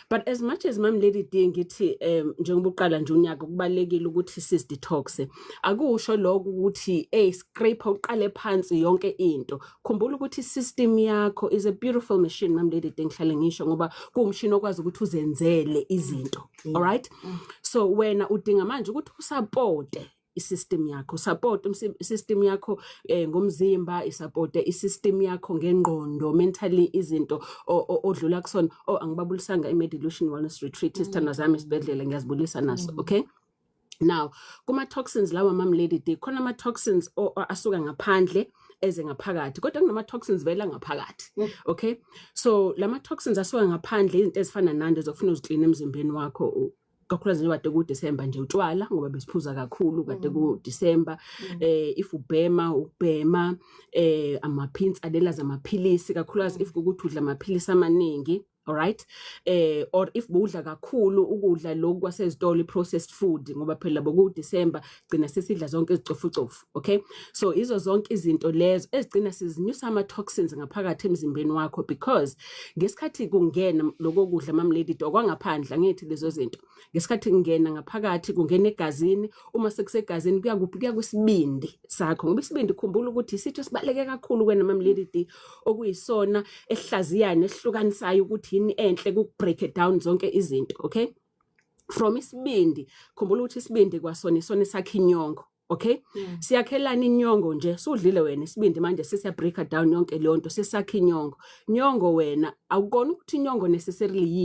But as much as Mam Lady D ngithi njengoba uqala nje unyaka kubalekile ukuthi sis detox akusho lokho ukuthi scrape uqale phansi yonke into. Khumbula ukuthi system yakho is a beautiful machine Mam Lady D ngihlale ngisho ngoba kuwumshini okwazi ukuthi uzenzele izinto. All right? So wena udinga manje ukuthi usupport isystem yakho, support system yakho ngomzimba, isupport isystem yakho ngengqondo, mentally izinto odlula kusona. Angibabulisanga iMedilution Wellness Retreat isithanda zami isibedlela ngiyazibulisa naso. Okay, now kuma toxins lawa Mam Lady D khona ama toxins asuka ngaphandle eze ngaphakathi kodwa kunama toxins vela ngaphakathi. Okay, so lama toxins asuka ngaphandle izinto ezifana nande zokufuna uziclean emzimbeni wakho kakhulukazi kade ku December nje utshwala ngoba besiphuza kakhulu kade ku December. If ubhema amaphinsi alela zamaphilisi kakhulukazi if ukuthi udla amaphilisi amaningi. All right, or if budla kakhulu ukudla lokhu kwasezitolo processed food ngoba phela boku December gcina sesidla zonke izicofucofu. Okay, so izo zonke izinto lezo ezigcina sizinyusa ama toxins ngaphakathi emzimbeni wakho because ngesikhathi kungena lokho kudla Mam Lady D okwangaphandle ngithi lezo zinto ngesikhathi kungena ngaphakathi kungena egazini uma sekusegazini kuya kwisibindi sakho ngoba isibindi khumbula ukuthi isitho sibaleke kakhulu kwena Mam Lady D okuyisona ehlaziyana esihlukanisayo ukuthi enhle ku break it down zonke izinto. Okay, from isibindi khumbula ukuthi isibindi kwasona isona sakhe inyongo. Okay, siyakhelana inyongo nje sudlile wena isibindi manje sesiya break it down yonke leyo nto sesakhe inyongo wena awukona ukuthi inyongo necessarily